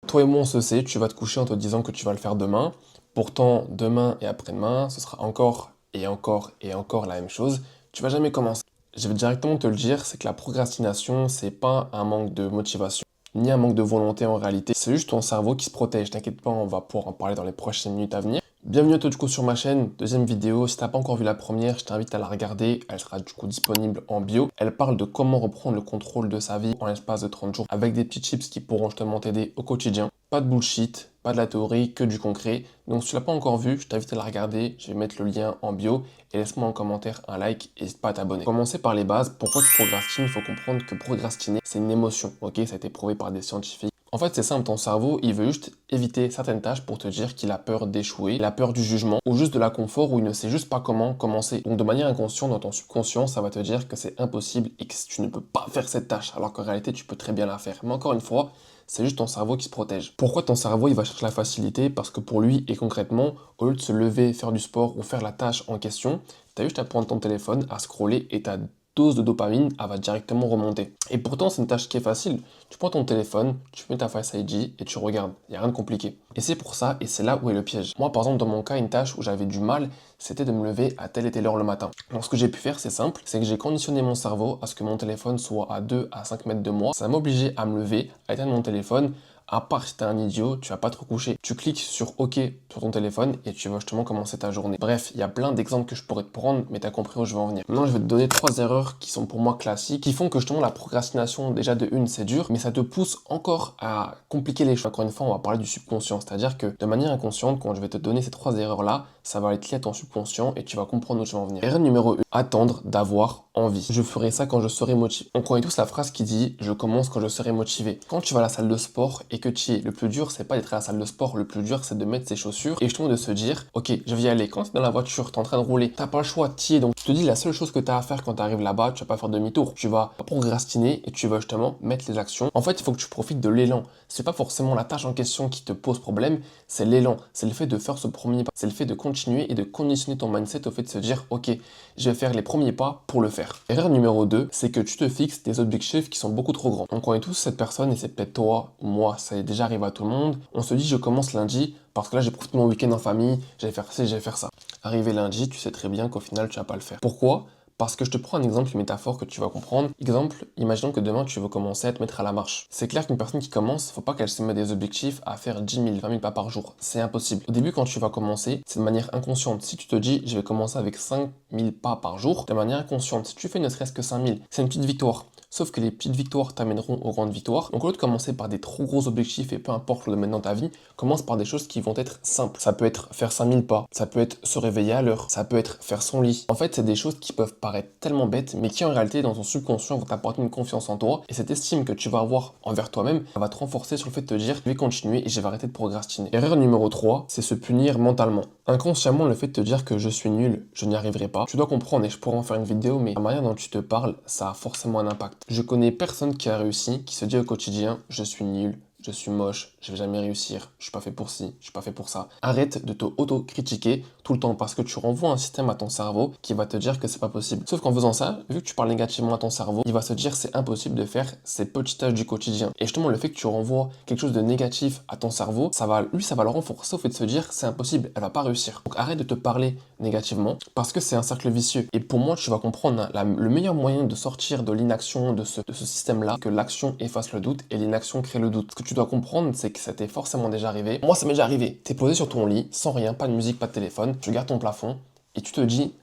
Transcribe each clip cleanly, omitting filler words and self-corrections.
Toi et moi, on se sait, tu vas te coucher en te disant que tu vas le faire demain. Pourtant, demain et après-demain, ce sera encore et encore et encore la même chose. Tu vas jamais commencer. Je vais directement te le dire, c'est que la procrastination, c'est pas un manque de motivation, ni un manque de volonté en réalité. C'est juste ton cerveau qui se protège. T'inquiète pas, on va pouvoir en parler dans les prochaines minutes à venir. Bienvenue à toi du coup sur ma chaîne, deuxième vidéo. Si t'as pas encore vu la première, je t'invite à la regarder. Elle sera du coup disponible en bio. Elle parle de comment reprendre le contrôle de sa vie en l'espace de 30 jours avec des petits tips qui pourront justement t'aider au quotidien. Pas de bullshit, pas de la théorie, que du concret. Donc si tu l'as pas encore vu, je t'invite à la regarder. Je vais mettre le lien en bio et laisse-moi en commentaire un like et n'hésite pas à t'abonner. Commencer par les bases. Pourquoi tu procrastines? Il faut comprendre que procrastiner, c'est une émotion. Ok, ça a été prouvé par des scientifiques. En fait, c'est simple, ton cerveau, il veut juste éviter certaines tâches pour te dire qu'il a peur d'échouer, il a peur du jugement ou juste de l'inconfort ou il ne sait juste pas comment commencer. Donc de manière inconsciente, dans ton subconscient, ça va te dire que c'est impossible et que tu ne peux pas faire cette tâche, alors qu'en réalité, tu peux très bien la faire. Mais encore une fois, c'est juste ton cerveau qui se protège. Pourquoi ton cerveau, il va chercher la facilité? Parce que pour lui, et concrètement, au lieu de se lever, faire du sport ou faire la tâche en question, tu as juste à prendre ton téléphone, à scroller et ta dose de dopamine, elle va directement remonter. Et pourtant, c'est une tâche qui est facile. Tu prends ton téléphone, tu mets ta Face ID et tu regardes. Il n'y a rien de compliqué. Et c'est pour ça, et c'est là où est le piège. Moi, par exemple, dans mon cas, une tâche où j'avais du mal, c'était de me lever à telle et telle heure le matin. Donc, ce que j'ai pu faire, c'est simple, c'est que j'ai conditionné mon cerveau à ce que mon téléphone soit à 2 à 5 mètres de moi. Ça m'obligeait à me lever, à éteindre mon téléphone. À part si t'es un idiot, tu vas pas te recoucher. Tu cliques sur OK sur ton téléphone et tu vas justement commencer ta journée. Bref, il y a plein d'exemples que je pourrais te prendre, mais t'as compris où je veux en venir. Maintenant, je vais te donner 3 erreurs qui sont pour moi classiques, qui font que justement la procrastination, déjà de une, c'est dur, mais ça te pousse encore à compliquer les choses. Encore une fois, on va parler du subconscient, c'est-à-dire que de manière inconsciente, quand je vais te donner ces 3 erreurs-là, ça va être lié à ton subconscient et tu vas comprendre où je veux en venir. Erreur numéro 1, attendre d'avoir envie. Je ferai ça quand je serai motivé. On connaît tous la phrase qui dit « je commence quand je serai motivé ». Quand tu vas à la salle de sport et que tu y es, le plus dur, c'est pas d'être à la salle de sport, le plus dur, c'est de mettre ses chaussures et justement de se dire « ok, je vais y aller ». Quand tu es dans la voiture, tu es en train de rouler, t'as pas le choix, tu y es. Donc tu te dis la seule chose que tu as à faire quand tu arrives là-bas, tu vas pas faire demi-tour. Tu vas procrastiner et tu vas justement mettre les actions. En fait, il faut que tu profites de l'élan. C'est pas forcément la tâche en question qui te pose problème, c'est l'élan. C'est le fait de faire ce premier pas. C'est le fait de continuer et de conditionner ton mindset au fait de se dire « ok, je vais faire les premiers pas pour le faire ». Erreur numéro 2, c'est que tu te fixes des objectifs qui sont beaucoup trop grands. On connaît tous cette personne et c'est peut-être toi ou moi, ça est déjà arrivé à tout le monde. On se dit je commence lundi parce que là j'ai profité de mon week-end en famille, j'allais faire ci, j'allais faire ça. Arrivé lundi, tu sais très bien qu'au final tu vas pas le faire. Pourquoi? Parce que je te prends un exemple, une métaphore que tu vas comprendre. Exemple, imaginons que demain tu veux commencer à te mettre à la marche. C'est clair qu'une personne qui commence, faut pas qu'elle se mette des objectifs à faire 10 000, 20 000 pas par jour. C'est impossible. Au début, quand tu vas commencer, c'est de manière inconsciente. Si tu te dis, je vais commencer avec 5 000 pas par jour, de manière inconsciente, si tu fais ne serait-ce que 5 000, c'est une petite victoire. Sauf que les petites victoires t'amèneront aux grandes victoires. Donc au lieu de commencer par des trop gros objectifs et peu importe le domaine dans ta vie, commence par des choses qui vont être simples. Ça peut être faire 5000 pas, ça peut être se réveiller à l'heure, ça peut être faire son lit. En fait, c'est des choses qui peuvent paraître tellement bêtes, mais qui en réalité dans ton subconscient vont t'apporter une confiance en toi. Et cette estime que tu vas avoir envers toi-même, ça va te renforcer sur le fait de te dire, je vais continuer et je vais arrêter de procrastiner. Erreur numéro 3, c'est se punir mentalement. Inconsciemment, le fait de te dire que je suis nul, je n'y arriverai pas. Tu dois comprendre, et je pourrais en faire une vidéo, mais la manière dont tu te parles, ça a forcément un impact. Je connais personne qui a réussi, qui se dit au quotidien, je suis nul, je suis moche, je vais jamais réussir, je suis pas fait pour ci, je suis pas fait pour ça. Arrête de te auto-critiquer tout le temps parce que tu renvoies un système à ton cerveau qui va te dire que c'est pas possible. Sauf qu'en faisant ça, vu que tu parles négativement à ton cerveau, il va se dire c'est impossible de faire ces petites tâches du quotidien. Et justement, le fait que tu renvoies quelque chose de négatif à ton cerveau, ça va le renforcer au fait de se dire c'est impossible, elle va pas réussir. Donc arrête de te parler négativement parce que c'est un cercle vicieux. Et pour moi, tu vas comprendre, hein, le meilleur moyen de sortir de l'inaction de ce système-là, que l'action efface le doute et l'inaction crée le doute. Ce que tu dois comprendre, c'est que ça t'est forcément déjà arrivé. Moi, ça m'est déjà arrivé. T'es posé sur ton lit, sans rien, pas de musique, pas de téléphone, tu regardes ton plafond et tu te dis,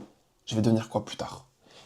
je vais devenir quoi plus tard?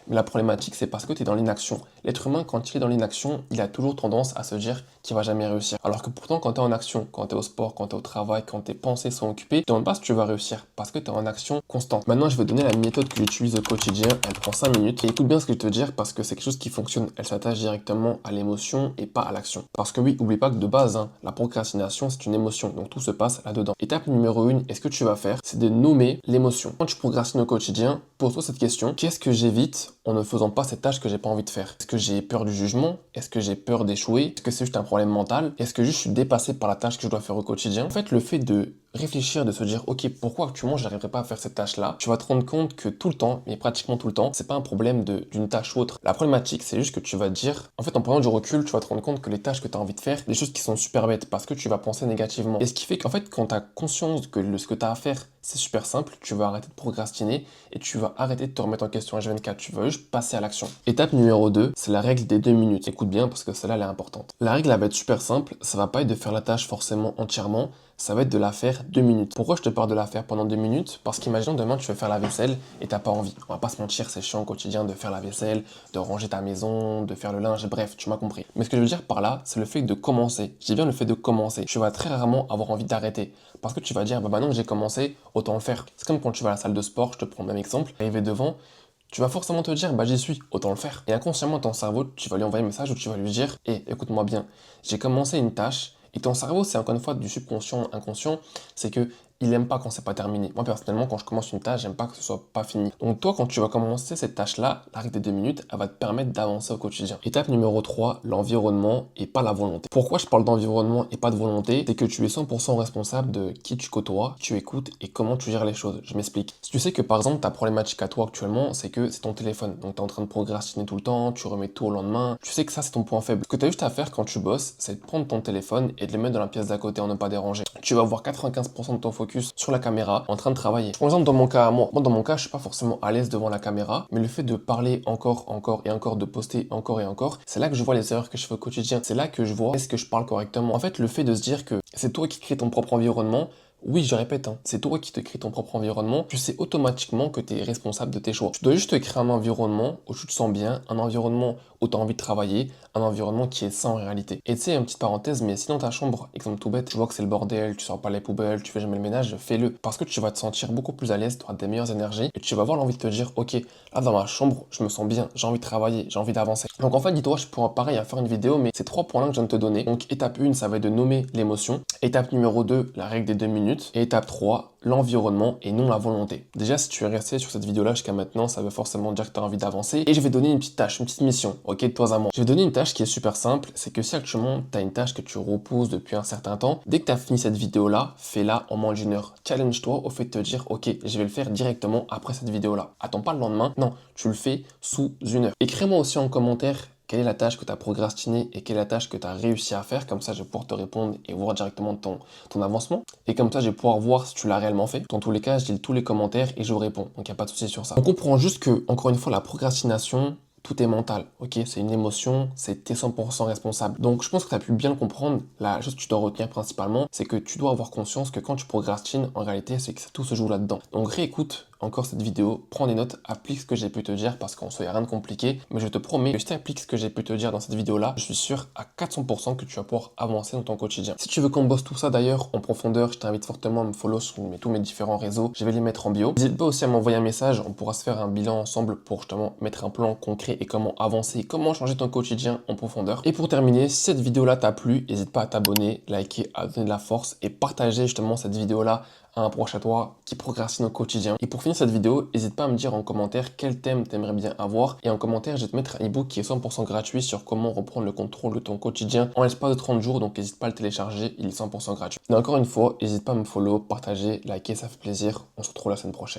Mais la problématique, c'est parce que tu es dans l'inaction. L'être humain, quand il est dans l'inaction, il a toujours tendance à se dire qu'il va jamais réussir. Alors que pourtant, quand tu es en action, quand tu es au sport, quand tu es au travail, quand tes pensées sont occupées, tu ne te demandes pas si tu vas réussir parce que tu es en action constante. Maintenant, je vais te donner la méthode que j'utilise au quotidien. Elle prend 5 minutes. Et écoute bien ce que je vais te dire parce que c'est quelque chose qui fonctionne. Elle s'attache directement à l'émotion et pas à l'action. Parce que oui, oublie pas que de base, hein, la procrastination, c'est une émotion. Donc tout se passe là-dedans. Étape numéro 1, et ce que tu vas faire, c'est de nommer l'émotion. Quand tu procrastines au quotidien, pose-toi cette question. Qu'est-ce que j'évite en ne faisant pas cette tâche que j'ai pas envie de faire? Est-ce que j'ai peur du jugement? Est-ce que j'ai peur d'échouer? Est-ce que c'est juste un problème mental? Est-ce que juste je suis dépassé par la tâche que je dois faire au quotidien? En fait, le fait de réfléchir, de se dire, ok, pourquoi actuellement je n'arriverai pas à faire cette tâche-là, tu vas te rendre compte que tout le temps, mais pratiquement tout le temps, c'est pas un problème d'une tâche ou autre. La problématique, c'est juste que tu vas te dire, en fait, en prenant du recul, tu vas te rendre compte que les tâches que tu as envie de faire, des choses qui sont super bêtes parce que tu vas penser négativement. Et ce qui fait qu'en fait, quand tu as conscience que ce que tu as à faire, c'est super simple, tu vas arrêter de procrastiner et tu vas arrêter de te remettre en question H24. Tu vas juste passer à l'action. Étape numéro 2, c'est la règle des 2 minutes. Écoute bien parce que celle-là, elle est importante. La règle, elle va être super simple. Ça va pas être de faire la tâche forcément entièrement. Ça va être de la faire 2 minutes. Pourquoi je te parle de la faire pendant 2 minutes? Parce qu'imaginons demain tu veux faire la vaisselle et t'as pas envie. On va pas se mentir, c'est chiant au quotidien de faire la vaisselle, de ranger ta maison, de faire le linge, bref, tu m'as compris. Mais ce que je veux dire par là, c'est le fait de commencer. Je dis bien le fait de commencer. Tu vas très rarement avoir envie d'arrêter. Parce que tu vas dire, bah maintenant que j'ai commencé, autant le faire. C'est comme quand tu vas à la salle de sport, je te prends le même exemple, arriver devant, tu vas forcément te dire, bah j'y suis, autant le faire. Et inconsciemment, ton cerveau, tu vas lui envoyer un message où tu vas lui dire, hé, écoute-moi bien, j'ai commencé une tâche, et ton cerveau, c'est encore une fois du subconscient, inconscient, c'est que il aime pas quand c'est pas terminé. Moi, personnellement, quand je commence une tâche, j'aime pas que ce soit pas fini. Donc, toi, quand tu vas commencer cette tâche-là, la règle des 2 minutes, elle va te permettre d'avancer au quotidien. Étape numéro 3, l'environnement et pas la volonté. Pourquoi je parle d'environnement et pas de volonté? C'est que tu es 100% responsable de qui tu côtoies, qui tu écoutes et comment tu gères les choses. Je m'explique. Si tu sais que, par exemple, ta problématique à toi actuellement, c'est que c'est ton téléphone. Donc, tu es en train de procrastiner tout le temps, tu remets tout au lendemain. Tu sais que ça, c'est ton point faible. Ce que tu as juste à faire quand tu bosses, c'est de prendre ton téléphone et de le mettre dans la pièce d'à côté en ne pas déranger. Tu vas avoir 95% de ton focus sur la caméra en train de travailler. Par exemple, dans mon cas, moi dans mon cas, je suis pas forcément à l'aise devant la caméra, mais le fait de parler encore et encore, de poster encore et encore, c'est là que je vois les erreurs que je fais au quotidien. C'est là que je vois est-ce que je parle correctement. En fait, le fait de se dire que c'est toi qui crée ton propre environnement, oui, je répète, hein, c'est toi qui te crée ton propre environnement, tu sais automatiquement que tu es responsable de tes choix. Tu dois juste te créer un environnement où tu te sens bien, un environnement où tu as envie de travailler, un environnement qui est sain en réalité. Et tu sais, une petite parenthèse, mais si dans ta chambre, exemple tout bête, tu vois que c'est le bordel, tu sors pas les poubelles, tu fais jamais le ménage, fais-le. Parce que tu vas te sentir beaucoup plus à l'aise, tu auras des meilleures énergies et tu vas avoir l'envie de te dire, ok, là dans ma chambre, je me sens bien, j'ai envie de travailler, j'ai envie d'avancer. Donc en fait, dis-toi, je pourrais pareil à faire une vidéo, mais c'est 3 points là que je viens de te donner. Donc étape 1, ça va être de nommer l'émotion. Étape numéro 2, la règle des 2 minutes. Et étape 3, l'environnement et non la volonté. Déjà, si tu es resté sur cette vidéo-là jusqu'à maintenant, ça veut forcément dire que tu as envie d'avancer. Et je vais donner une petite tâche, une petite mission, ok, de toi à moi. Je vais donner une tâche qui est super simple, c'est que si actuellement tu as une tâche que tu repousses depuis un certain temps, dès que tu as fini cette vidéo-là, fais-la en moins d'1 heure. Challenge-toi au fait de te dire, ok, je vais le faire directement après cette vidéo-là. Attends pas le lendemain, non, tu le fais sous 1 heure. Écris-moi aussi en commentaire quelle est la tâche que tu as procrastinée et quelle est la tâche que tu as réussi à faire. Comme ça, je vais pouvoir te répondre et voir directement ton avancement. Et comme ça, je vais pouvoir voir si tu l'as réellement fait. Dans tous les cas, je lis tous les commentaires et je vous réponds. Donc, il n'y a pas de souci sur ça. On comprend juste que, encore une fois, la procrastination, tout est mental, ok? C'est une émotion, c'est t'es 100% responsable. Donc, je pense que tu as pu bien le comprendre. La chose que tu dois retenir principalement, c'est que tu dois avoir conscience que quand tu procrastines, en réalité, c'est que tout se joue là-dedans. Donc, réécoute encore cette vidéo, prends des notes, applique ce que j'ai pu te dire parce qu'en soi, il n'y a rien de compliqué. Mais je te promets que si tu appliques ce que j'ai pu te dire dans cette vidéo-là, je suis sûr à 400% que tu vas pouvoir avancer dans ton quotidien. Si tu veux qu'on bosse tout ça d'ailleurs en profondeur, je t'invite fortement à me follow sur tous mes différents réseaux. Je vais les mettre en bio. N'hésite pas aussi à m'envoyer un message, on pourra se faire un bilan ensemble pour justement mettre un plan concret et comment avancer, comment changer ton quotidien en profondeur. Et pour terminer, si cette vidéo-là t'a plu, n'hésite pas à t'abonner, liker, à donner de la force et partager justement cette vidéo-là à un proche à toi qui procrastine au quotidien. Et pour finir cette vidéo, n'hésite pas à me dire en commentaire quel thème t'aimerais bien avoir. Et en commentaire, je vais te mettre un ebook qui est 100% gratuit sur comment reprendre le contrôle de ton quotidien en l'espace de 30 jours. Donc n'hésite pas à le télécharger, il est 100% gratuit. Et encore une fois, n'hésite pas à me follow, partager, liker, ça fait plaisir. On se retrouve la semaine prochaine.